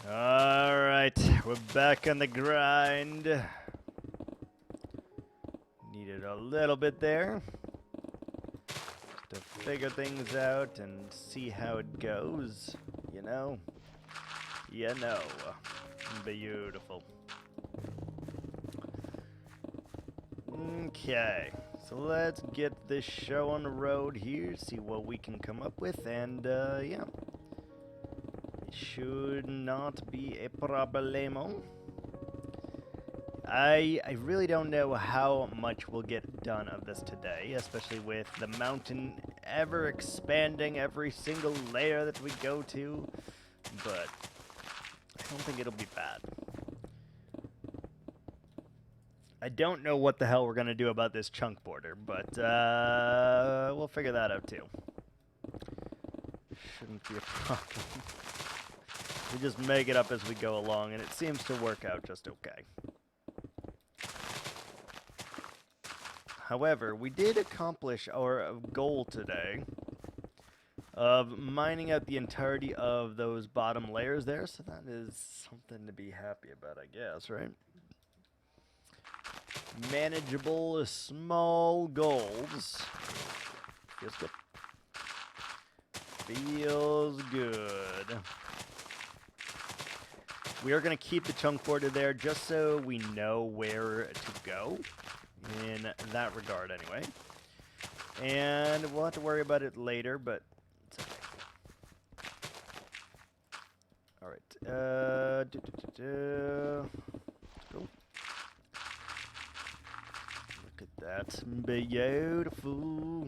Alright, we're back on the grind. Needed a little bit there to figure things out and see how it goes, you know? You know. Beautiful. Okay, so let's get this show on the road here, see what we can come up with, and yeah. It should not be a problemo. I really don't know how much we'll get done of this today, especially with the mountain ever expanding every single layer that we go to, but I don't think it'll be bad. I don't know what the hell we're going to do about this chunk border, but we'll figure that out too. Shouldn't be a problem. We just make it up as we go along, and it seems to work out just okay. However, we did accomplish our goal today of mining out the entirety of those bottom layers there, so that is something to be happy about, I guess, right? Manageable, small goals. Feels good. Feels good. We are going to keep the chunk border there just so we know where to go in that regard anyway. And we'll have to worry about it later, but it's okay. Alright. Let's go. Look at that. Beautiful.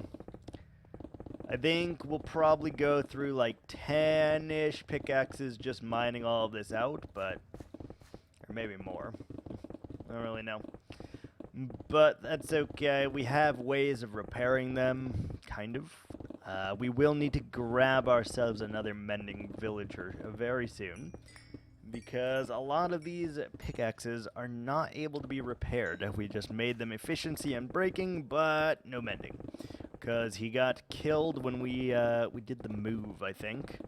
I think we'll probably go through like 10-ish pickaxes just mining all of this out, but... or maybe more. I don't really know. But that's okay. We have ways of repairing them, kind of. We will need to grab ourselves another mending villager very soon, because a lot of these pickaxes are not able to be repaired. We just made them efficiency and breaking, but no mending. Because he got killed when we did the move, I think.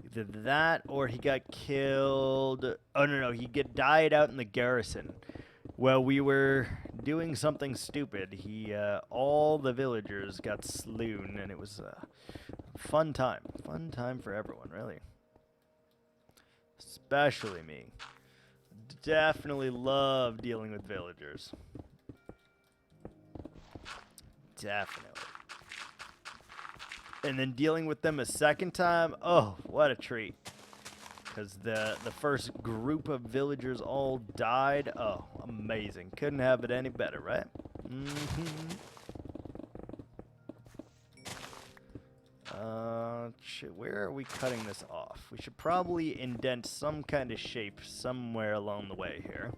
Either that, or he got killed... oh, no, he died out in the garrison. Well, we were doing something stupid. All the villagers got slewn, and it was a fun time. Fun time for everyone, really. Especially me. Definitely love dealing with villagers. Definitely. And then dealing with them a second time, oh, what a treat. Because the first group of villagers all died. Oh, amazing. Couldn't have it any better, right? Shit, where are we cutting this off? We should probably indent some kind of shape somewhere along the way here.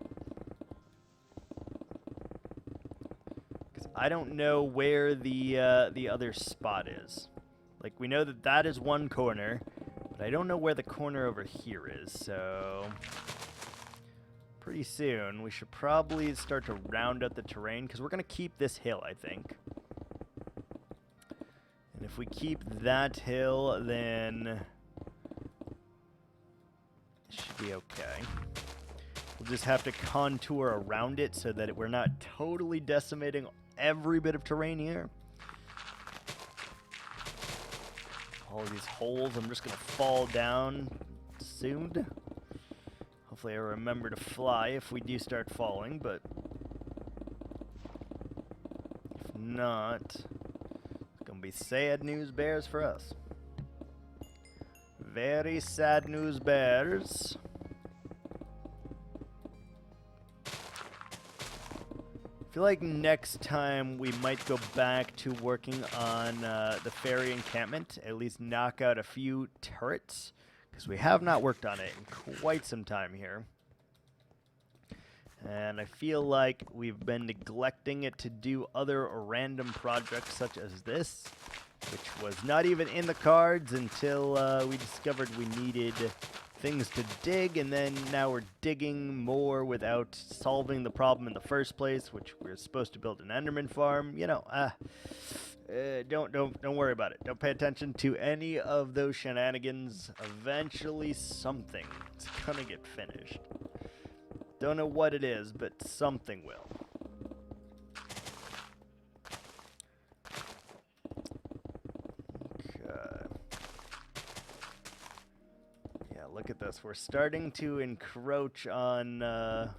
I don't know where the other spot is. Like, we know that that is one corner, but I don't know where the corner over here is, so... pretty soon, we should probably start to round out the terrain, because we're going to keep this hill, I think. And if we keep that hill, then... it should be okay. We'll just have to contour around it so that we're not totally decimating every bit of terrain here. All these holes, I'm just going to fall down soon. Hopefully I remember to fly if we do start falling, but if not, it's going to be sad news bears for us. Very sad news bears. I feel like next time we might go back to working on the ferry encampment, at least knock out a few turrets, because we have not worked on it in quite some time here. And I feel like we've been neglecting it to do other random projects such as this, which was not even in the cards until we discovered we needed things to dig, and then now we're digging more without solving the problem in the first place, which we're supposed to build an Enderman farm. You know, Don't worry about it. Don't pay attention to any of those shenanigans. Eventually, something's gonna get finished. Don't know what it is, but something will. Okay. Yeah, look at this. We're starting to encroach on the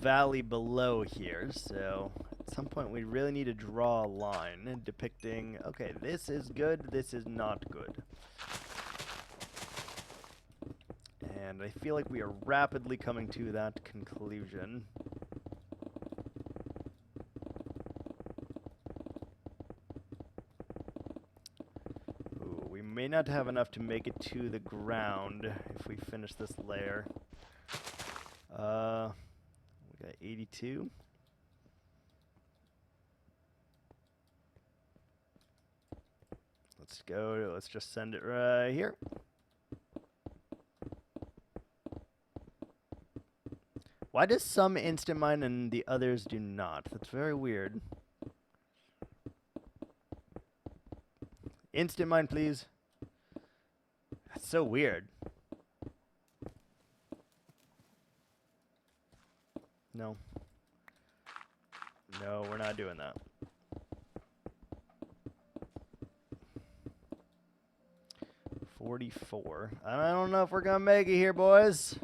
valley below here, so at some point we really need to draw a line depicting, okay, this is good, this is not good. And I feel like we are rapidly coming to that conclusion. Ooh, we may not have enough to make it to the ground if we finish this layer. We got 82. Let's go, let's just send it right here. Why does some instant mine and the others do not? That's very weird. Instant mine, please. That's so weird. No. No, we're not doing that. $44. I don't know if we're gonna make it here, boys.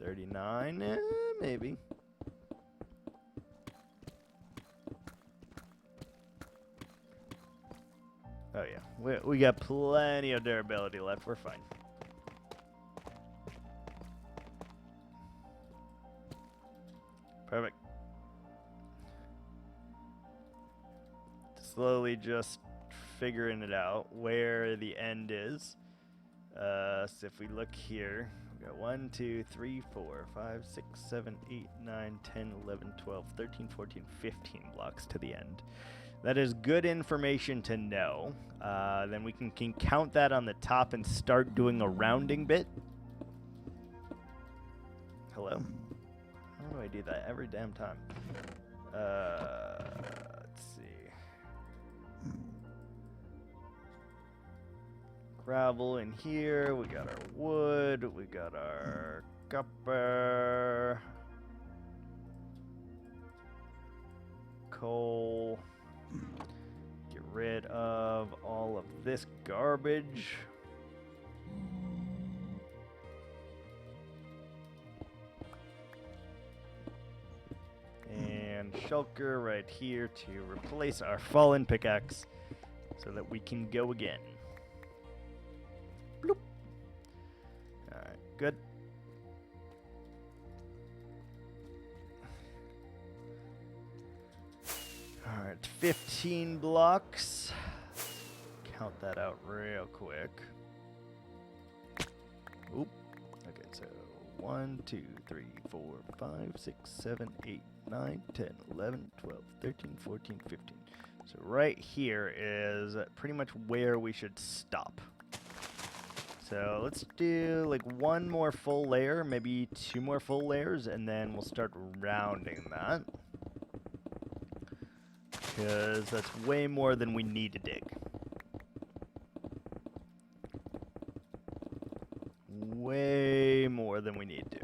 39, maybe. Oh yeah, we got plenty of durability left. We're fine. Perfect. Slowly just figuring it out where the end is. So if we look here, we got 1, 2, 3, 4, 5, 6, 7, 8, 9, 10, 11, 12, 13, 14, 15 blocks to the end. That is good information to know. Then we can count that on the top and start doing a rounding bit. Hello? How do I do that every damn time? Let's see. Gravel in here. We got our wood. We got our copper. Coal. Get rid of all of this garbage. And shulker right here to replace our fallen pickaxe so that we can go again. Bloop. Alright, good. Alright, 15 blocks. Count that out real quick. Oop. Okay, so 1, 2, 3, 4, 5, 6, 7, 8, 9, 10, 11, 12, 13, 14, 15. So right here is pretty much where we should stop. So let's do like one more full layer, maybe 2 more full layers, and then we'll start rounding that. Because that's way more than we need to dig. Way more than we need to.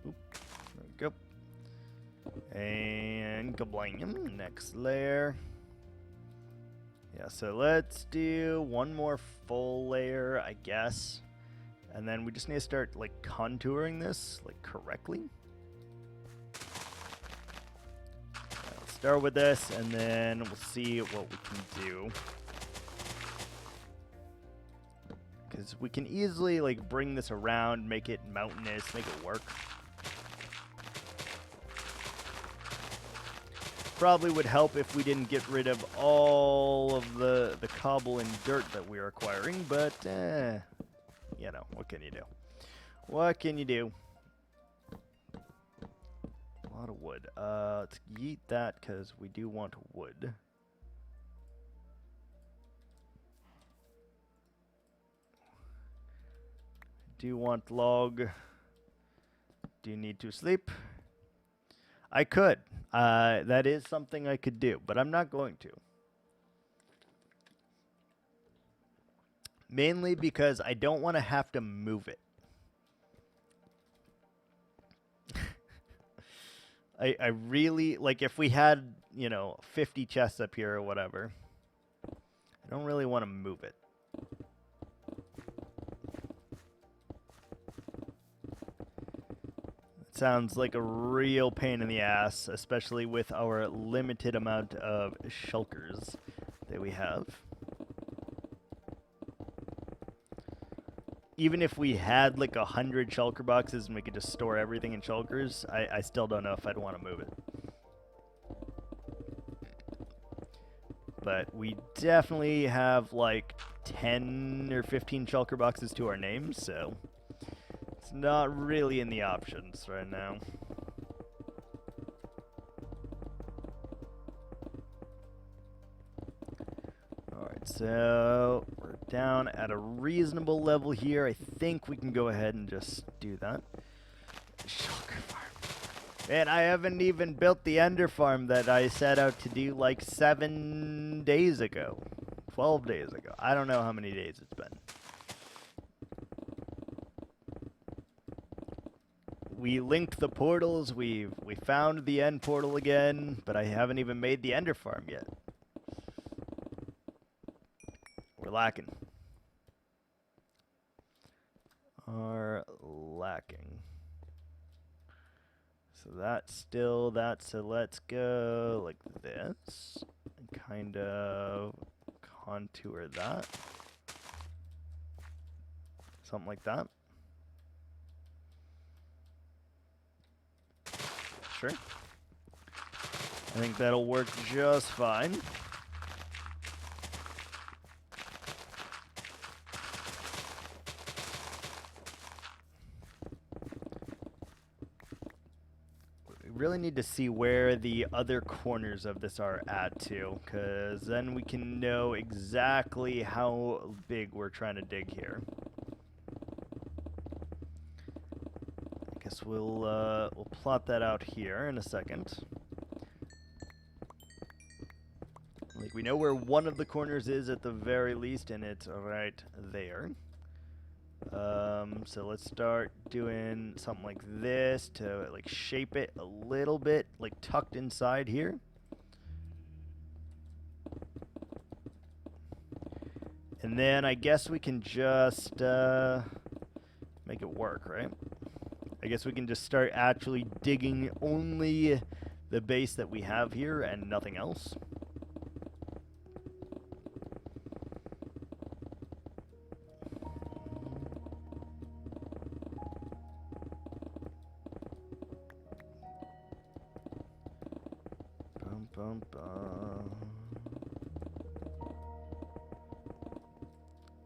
Oop, there we go. And kablam, next layer. Yeah, so let's do one more full layer, I guess. And then we just need to start like contouring this like correctly. Let's start with this and then we'll see what we can do. Because we can easily like bring this around, make it mountainous, make it work. Probably would help if we didn't get rid of all of the cobble and dirt that we're acquiring, but you know, what can you do? What can you do? A lot of wood. Let's yeet that because we do want wood. Do you want log? Do you need to sleep? I could. That is something I could do, but I'm not going to. Mainly because I don't want to have to move it. I really, like, if we had, 50 chests up here or whatever, I don't really want to move it. It sounds like a real pain in the ass, especially with our limited amount of shulkers that we have. Even if we had like 100 shulker boxes and we could just store everything in shulkers, I still don't know if I'd want to move it. But we definitely have like 10 or 15 shulker boxes to our names, so it's not really in the options right now. Alright, so we're down at a reasonable level here. I think we can go ahead and just do that. Shulker farm. Man, I haven't even built the ender farm that I set out to do like 7 days ago. 12 days ago. I don't know how many days it's been. We linked the portals, we found the end portal again, but I haven't even made the ender farm yet. We're lacking. Are lacking. So so let's go like this, and kind of contour that. Something like that. Sure. I think that'll work just fine. Really need to see where the other corners of this are at too, because then we can know exactly how big we're trying to dig here. I guess we'll plot that out here in a second. Like, we know where one of the corners is at the very least, and it's right there. So let's start doing something like this to like shape it a little bit, like tucked inside here. And then I guess we can just make it work, right? I guess we can just start actually digging only the base that we have here and nothing else.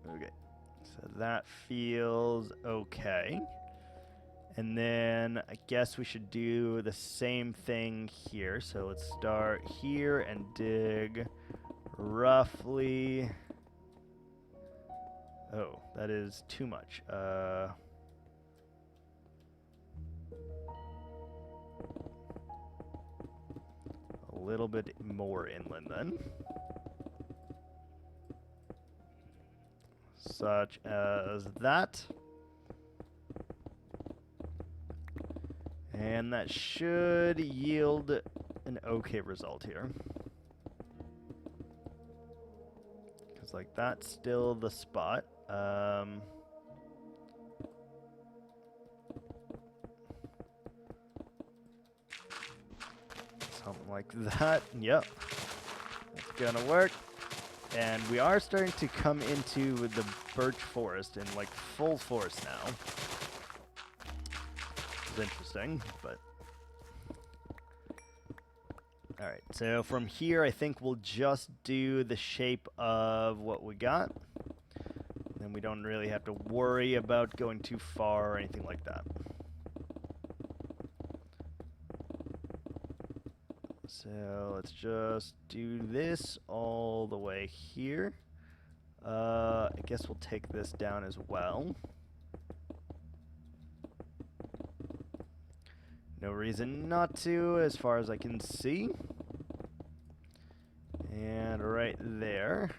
Okay, so that feels okay. And then I guess we should do the same thing here. So let's start here and dig roughly. Oh, that is too much. A little bit more inland then. Such as that. And that should yield an okay result here. Because, like, that's still the spot. Something like that. Yep. That's gonna work. And we are starting to come into the birch forest in, like, full force now. Interesting, but all right, so from here I think we'll just do the shape of what we got, and we don't really have to worry about going too far or anything like that. So let's just do this all the way here. I guess we'll take this down as well. No reason not to, as far as I can see. And right there.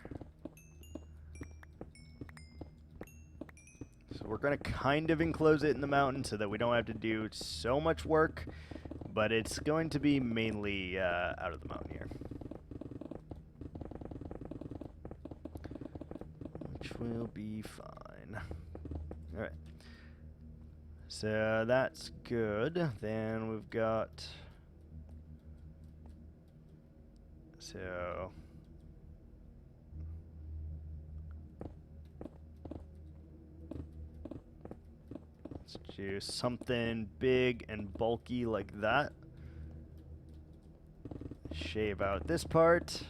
So we're going to kind of enclose it in the mountain so that we don't have to do so much work, but it's going to be mainly out of the mountain here. Which will be fine. Alright. So that's good. Then we've got... So... let's do something big and bulky like that. Shave out this part.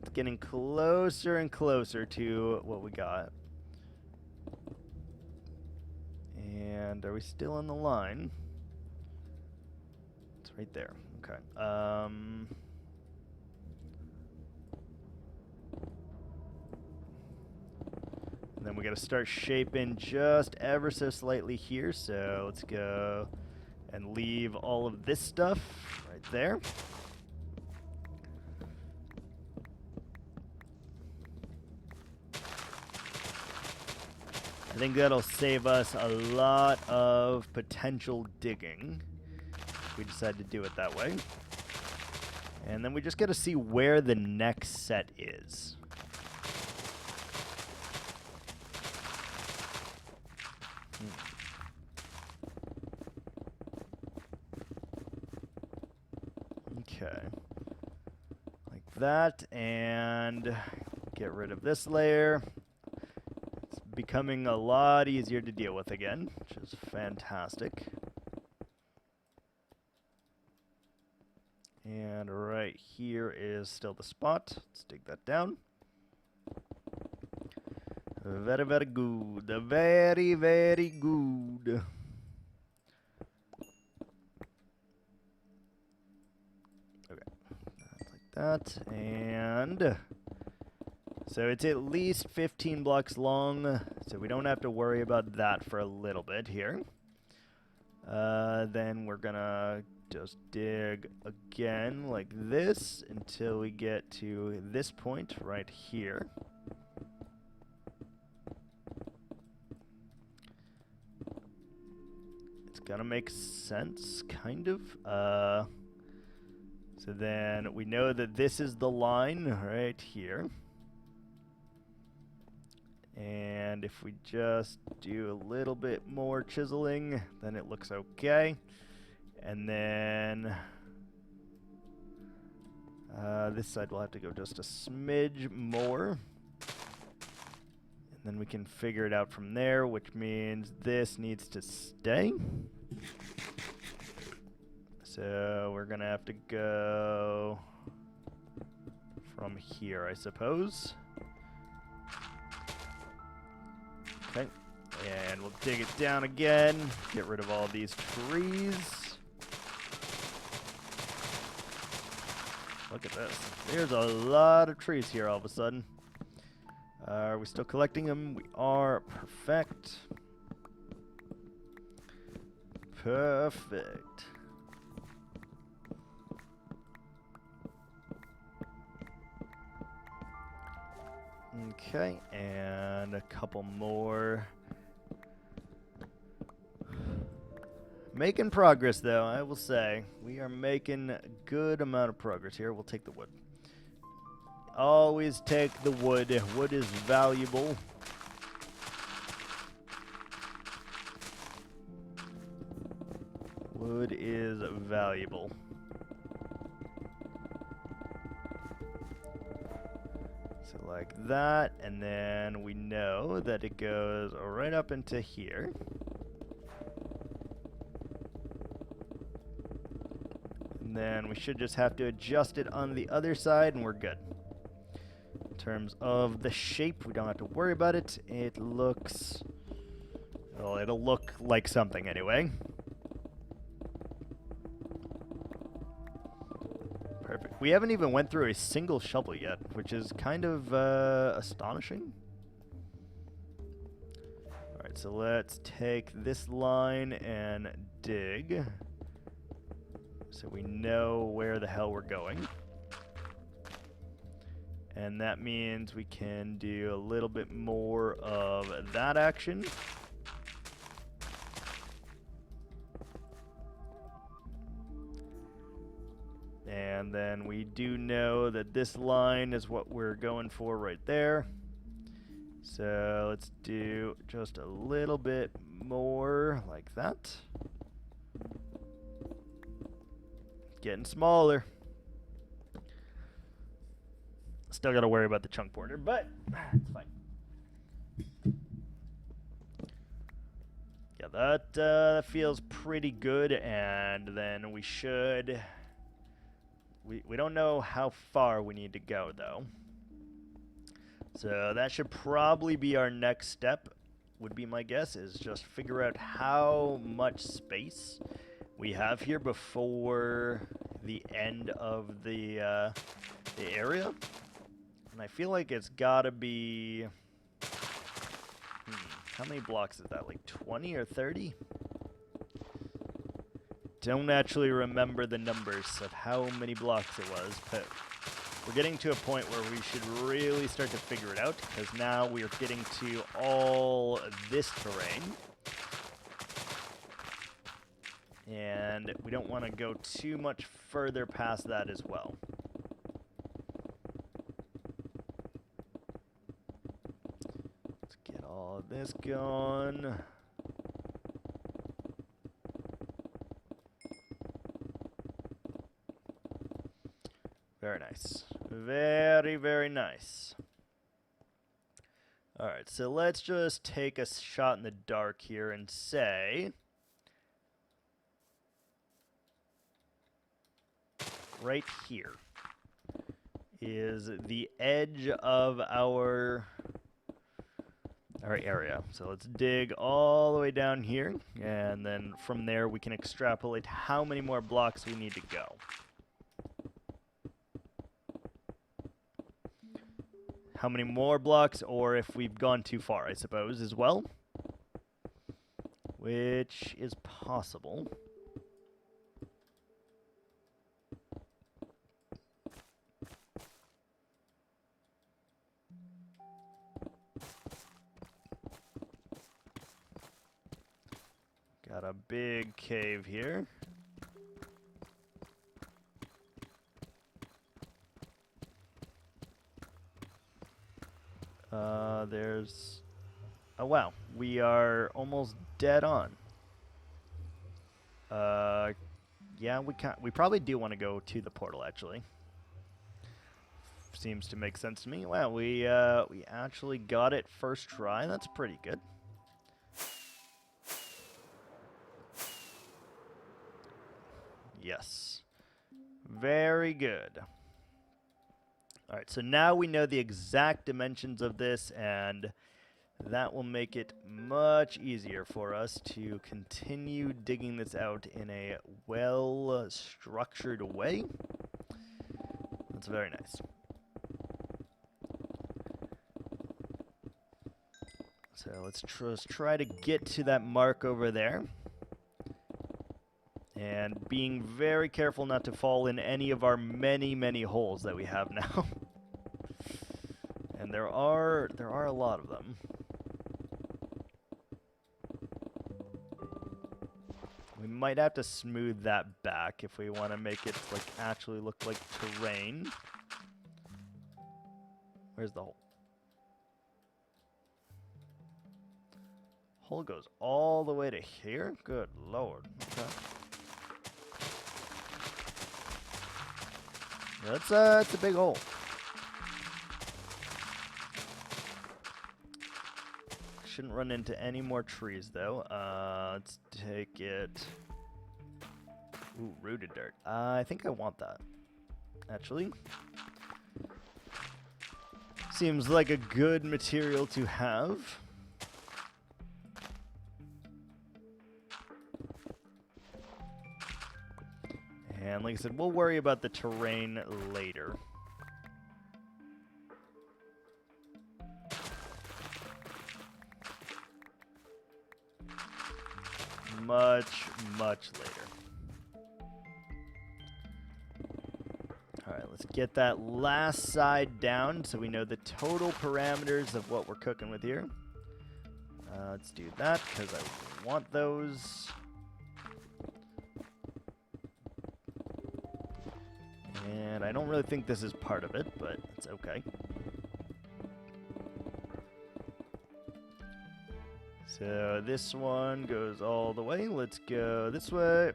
It's getting closer and closer to what we got. And are we still on the line? It's right there. Okay. And then we got to start shaping just ever so slightly here. So let's go and leave all of this stuff right there. I think that'll save us a lot of potential digging if we decide to do it that way. And then we just got to see where the next set is. Okay. Like that, and get rid of this layer. It's becoming a lot easier to deal with again, which is fantastic. And right here is still the spot. Let's dig that down. Very, very good. Very, very good. Okay. Like that. And so it's at least 15 blocks long, so we don't have to worry about that for a little bit here. Then we're gonna just dig again like this until we get to this point right here. It's gonna make sense, kind of. So then we know that this is the line right here. And if we just do a little bit more chiseling, then it looks okay. And then this side will have to go just a smidge more. And then we can figure it out from there, which means this needs to stay. So we're going to have to go from here, I suppose. Okay, and we'll dig it down again, get rid of all these trees. Look at this. There's a lot of trees here all of a sudden. Are we still collecting them? We are. Perfect. Perfect. Okay, and a couple more. Making progress, though, I will say. We are making a good amount of progress here. We'll take the wood. Always take the wood. Wood is valuable. Wood is valuable. So like that, and then we know that it goes right up into here. And then we should just have to adjust it on the other side, and we're good. In terms of the shape, we don't have to worry about it. It looks... well, it'll look like something anyway. Perfect. We haven't even went through a single shovel yet, which is kind of astonishing. Alright, Alright, so let's take this line and dig. So we know where the hell we're going. And that means we can do a little bit more of that action. And then we do know that this line is what we're going for right there. So let's do just a little bit more like that. Getting smaller. Still got to worry about the chunk border, but it's fine. Yeah, that feels pretty good, and then we should... We don't know how far we need to go, though. So that should probably be our next step, would be my guess, is just figure out how much space we have here before the end of the area. And I feel like it's got to be... how many blocks is that? Like 20 or 30? Don't actually remember the numbers of how many blocks it was, but we're getting to a point where we should really start to figure it out, because now we are getting to all this terrain. And we don't want to go too much further past that as well. Let's get all of this going. Very nice. Very, very nice. Alright, so let's just take a shot in the dark here and say... right here is the edge of our area. So let's dig all the way down here, and then from there we can extrapolate how many more blocks we need to go. How many more blocks, or if we've gone too far, I suppose, as well. Which is possible. Got a big cave here. There's... oh, wow. We are almost dead on. Yeah, we probably do want to go to the portal, actually. Seems to make sense to me. Wow, we actually got it first try. That's pretty good. Yes. Very good. Alright, so now we know the exact dimensions of this, and that will make it much easier for us to continue digging this out in a well-structured way. That's very nice. So let's just try to get to that mark over there. And being very careful not to fall in any of our many, many holes that we have now. And there are a lot of them. We might have to smooth that back if we want to make it like actually look like terrain. Where's the hole? Hole goes all the way to here? Good lord. Okay. That's a big hole. Shouldn't run into any more trees though. Let's take it. Ooh, rooted dirt. I think I want that. Actually. Seems like a good material to have. And like I said, we'll worry about the terrain later. much, much later. Alright, let's get that last side down so we know the total parameters of what we're cooking with here. Let's do that because I want those. And I don't really think this is part of it, but it's okay. So this one goes all the way. Let's go this way.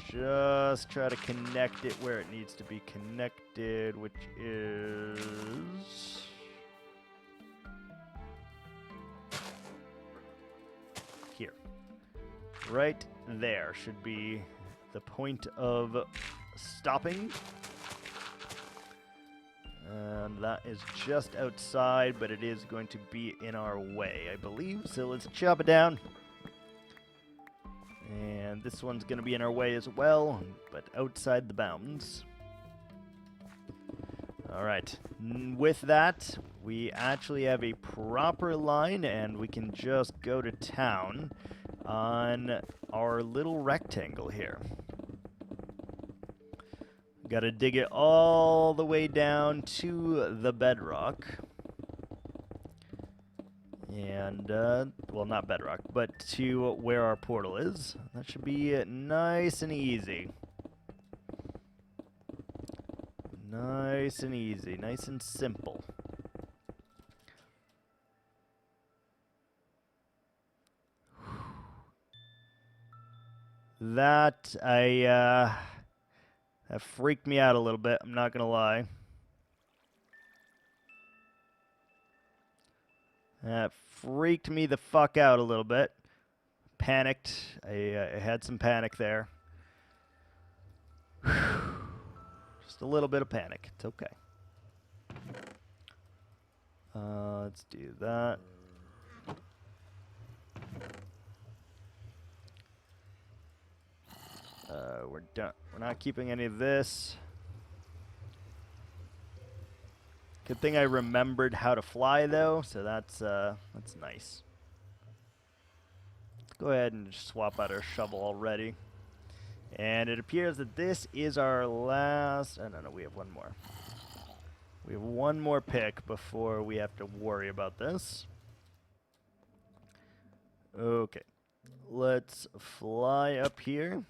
Just try to connect it where it needs to be connected, which is here. Right there should be the point of stopping. And that is just outside, but it is going to be in our way, I believe. So let's chop it down. And this one's going to be in our way as well, but outside the bounds. Alright, with that, we actually have a proper line, and we can just go to town on our little rectangle here. Got to dig it all the way down to the bedrock. And, well, not bedrock, but to where our portal is. That should be nice and easy. Nice and easy, nice and simple. That, that freaked me out a little bit, I'm not gonna lie. That freaked me the fuck out a little bit. Panicked. I had some panic there. Just a little bit of panic. It's okay. Let's do that. We're done. We're not keeping any of this. Good thing I remembered how to fly, though, so that's nice. Let's go ahead and just swap out our shovel already. And it appears that this is our last... Oh, no, we have one more. We have one more pick before we have to worry about this. Okay. Let's fly up here.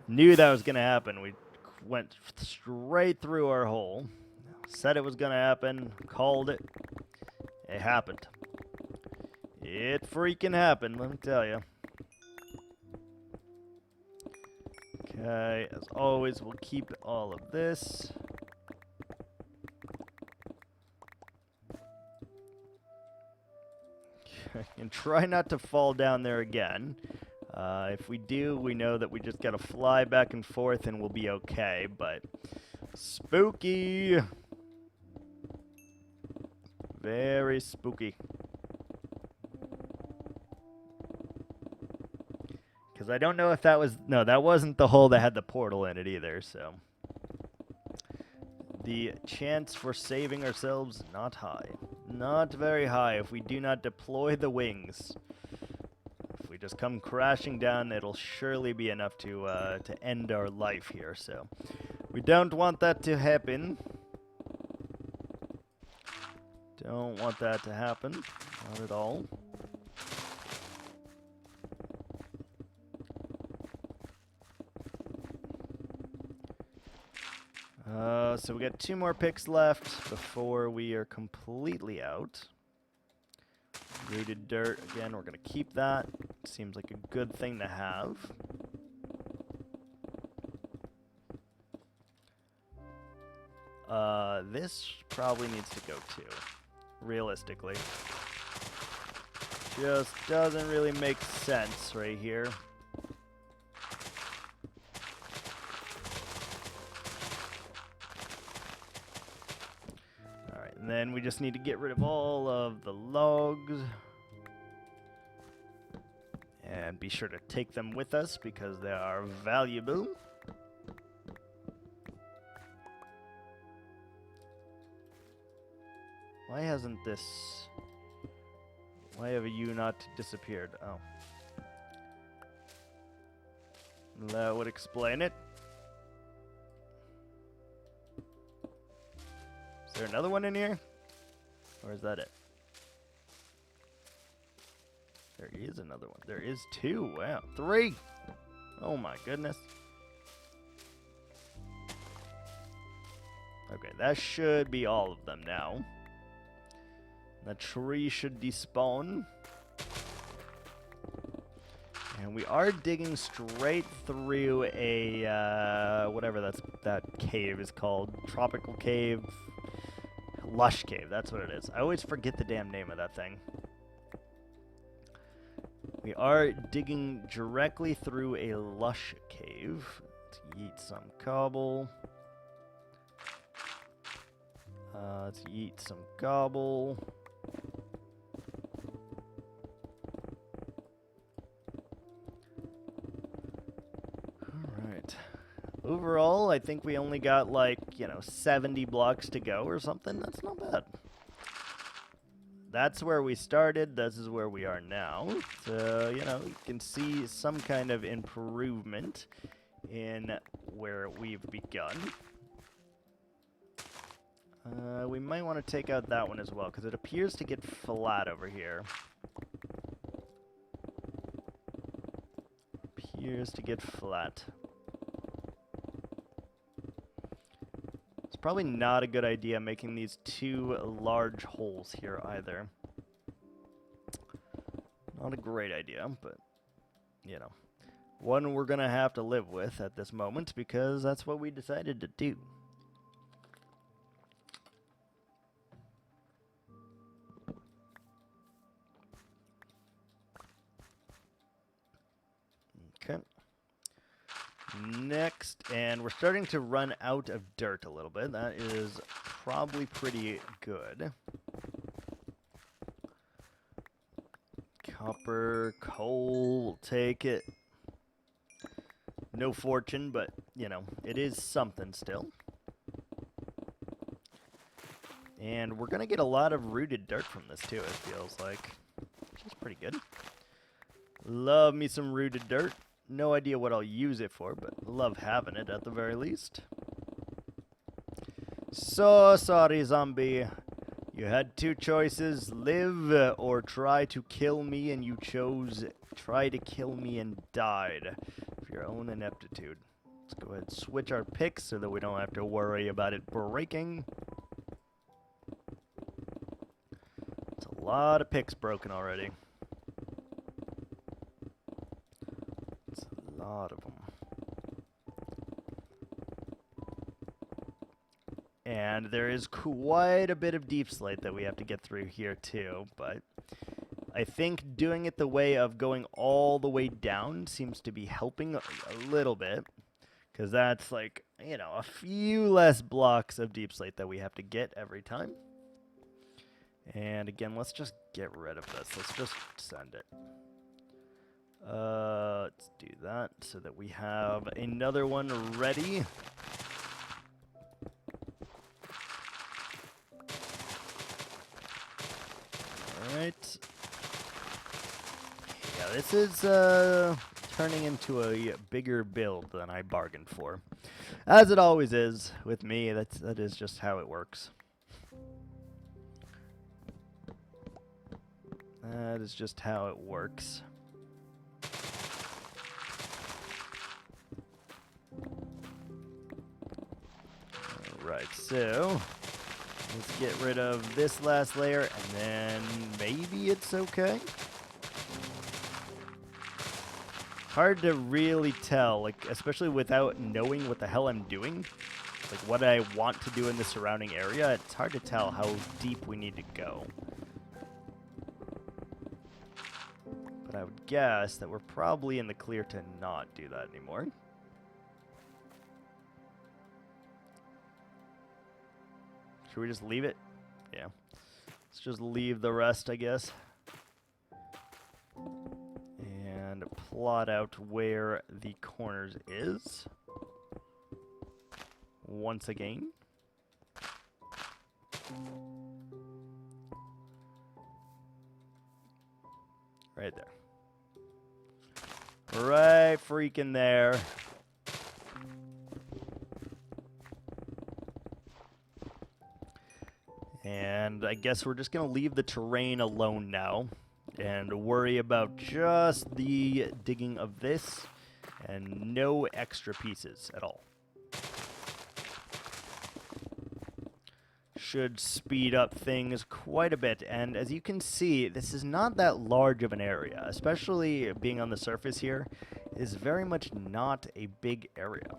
Knew that was going to happen. We went straight through our hole. Said it was going to happen. Called it. It happened. It freaking happened, let me tell you. Okay, as always, we'll keep all of this. And try not to fall down there again. If we do, we know that we just gotta fly back and forth and we'll be okay, but... Spooky! Very spooky. Because I don't know if that was... No, that wasn't the hole that had the portal in it either, so... The chance for saving ourselves, not high. Not very high if we do not deploy the wings. If we just come crashing down, it'll surely be enough to end our life here, so... We don't want that to happen. Don't want that to happen. Not at all. So we got 2 more picks left before we are completely out. Rooted dirt, again, we're going to keep that. Seems like a good thing to have. This probably needs to go too, realistically. Just doesn't really make sense right here. Alright, and then we just need to get rid of all of the logs. And be sure to take them with us because they are valuable. Why hasn't this... Why have you not disappeared? Oh. That would explain it. Is there another one in here? Or is that it? There is another one. There is two. Wow. 3. Oh my goodness. Okay, that should be all of them now. The tree should despawn. And we are digging straight through a, whatever that cave is called. Tropical cave. Lush cave, that's what it is. I always forget the damn name of that thing. We are digging directly through a lush cave. Let's eat some cobble. Let's eat some cobble. Alright. Overall, I think we only got like, 70 blocks to go or something. That's not bad. That's where we started. This is where we are now. So, you can see some kind of improvement in where we've begun. We might want to take out that one as well, because it appears to get flat over here. Appears to get flat. It's probably not a good idea making these 2 large holes here either. Not a great idea, but, one we're going to have to live with at this moment, because that's what we decided to do. Okay. Next, and we're starting to run out of dirt a little bit. That is probably pretty good. Copper, coal, we'll take it. No fortune, but, it is something still. And we're going to get a lot of rooted dirt from this, too, it feels like. Which is pretty good. Love me some rooted dirt. No idea what I'll use it for, but love having it at the very least. So sorry, zombie. You had 2 choices, live or try to kill me, and you chose try to kill me and died for your own ineptitude. Let's go ahead and switch our picks so that we don't have to worry about it breaking. It's a lot of picks broken already. Lot of them. And there is quite a bit of deep slate that we have to get through here too, but I think doing it the way of going all the way down seems to be helping a little bit, because that's like, a few less blocks of deep slate that we have to get every time. And again, let's just get rid of this. Let's just send it. Let's do that so that we have another one ready. Alright. Yeah, this is turning into a bigger build than I bargained for. As it always is with me, that is just how it works. That is just how it works. Alright, so let's get rid of this last layer, and then maybe it's okay. Hard to really tell, like, especially without knowing what the hell I'm doing, like what I want to do in the surrounding area. It's hard to tell how deep we need to go. But I would guess that we're probably in the clear to not do that anymore. Should we just leave it? Yeah. Let's just leave the rest, I guess. And plot out where the corners is. Once again. Right there. Right freaking there. And I guess we're just going to leave the terrain alone now and worry about just the digging of this and no extra pieces at all. Should speed up things quite a bit, and as you can see, this is not that large of an area, especially being on the surface here. It is very much not a big area.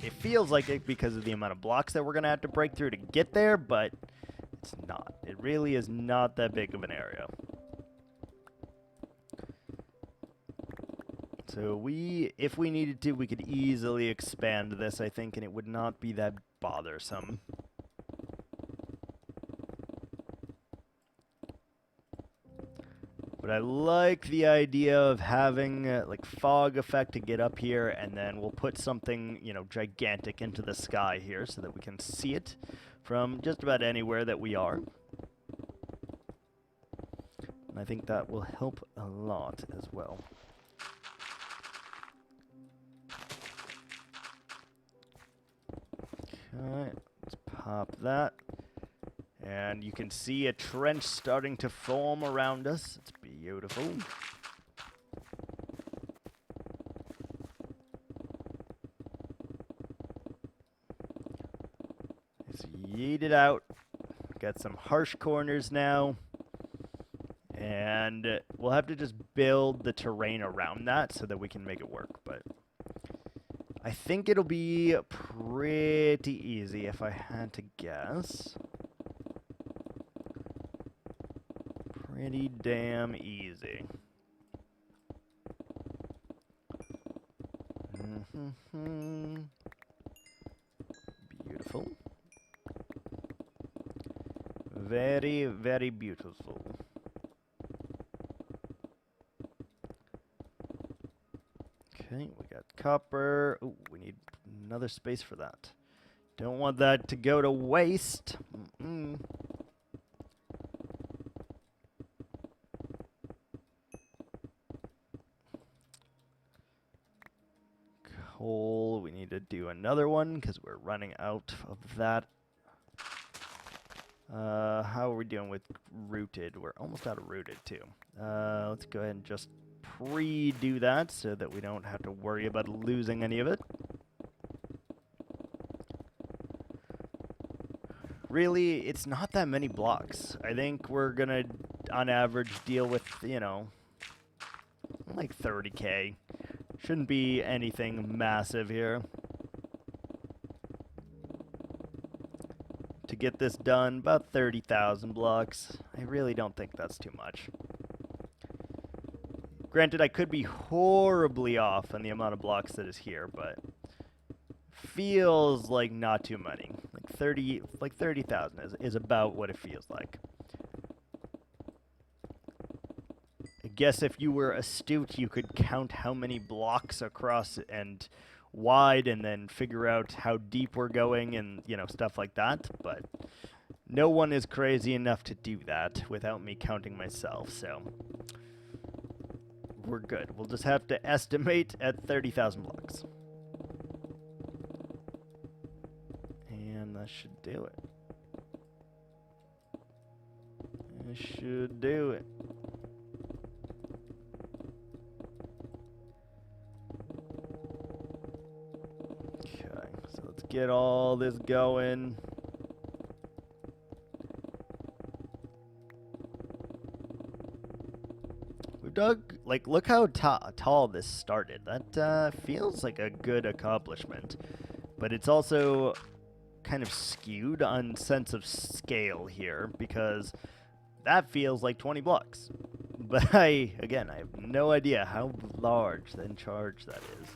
It feels like it because of the amount of blocks that we're going to have to break through to get there, but it's not. It really is not that big of an area. So if we needed to, we could easily expand this, I think, and it would not be that bothersome. But I like the idea of having like fog effect to get up here, and then we'll put something, you know, gigantic into the sky here so that we can see it from just about anywhere that we are. And I think that will help a lot as well. Okay, let's pop that. And you can see a trench starting to form around us. It's beautiful. Let's yeet it out. Got some harsh corners now. And we'll have to just build the terrain around that so that we can make it work. But I think it'll be pretty easy if I had to guess. Pretty damn easy. Beautiful. Very, very beautiful. Okay, we got copper. Ooh, we need another space for that. Don't want that to go to waste. Coal, we need to do another one because we're running out of that. How are we doing with rooted? We're almost out of rooted too. Let's go ahead and just pre-do that so that we don't have to worry about losing any of it. Really, it's not that many blocks. I think we're gonna, on average, deal with, you know, like 30K. Shouldn't be anything massive here. To get this done, about 30,000 blocks. I really don't think that's too much. Granted, I could be horribly off on the amount of blocks that is here, but feels like not too many. Like 30,000 is about what it feels like. I guess if you were astute, you could count how many blocks across and wide and then figure out how deep we're going and, you know, stuff like that. But no one is crazy enough to do that without me counting myself, so we're good. We'll just have to estimate at 30,000 blocks. And that should do it. That should do it. Okay, so let's get all this going. We've dug, like, look how tall this started. That feels like a good accomplishment. But it's also kind of skewed on sense of scale here, because that feels like 20 blocks. But again, I have no idea how large and charged that is.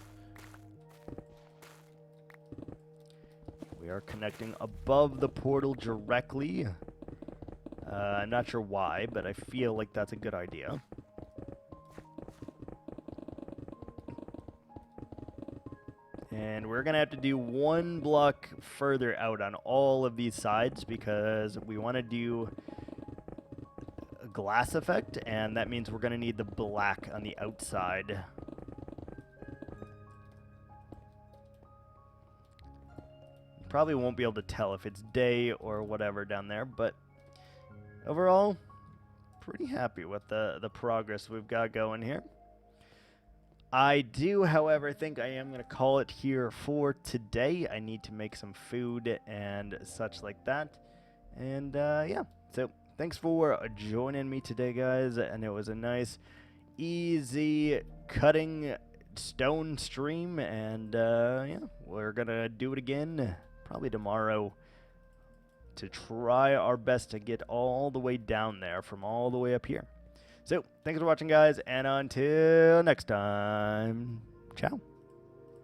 We are connecting above the portal directly. I'm not sure why, but I feel like that's a good idea. And we're going to have to do one block further out on all of these sides because we want to do a glass effect, and that means we're going to need the black on the outside. Probably won't be able to tell if it's day or whatever down there, but overall, pretty happy with the progress we've got going here. I do, however, think I am going to call it here for today. I need to make some food and such like that. And yeah, so thanks for joining me today, guys. And it was a nice, easy cutting stone stream. And yeah, we're going to do it again probably tomorrow to try our best to get all the way down there from all the way up here. So, thanks for watching, guys, and until next time, ciao.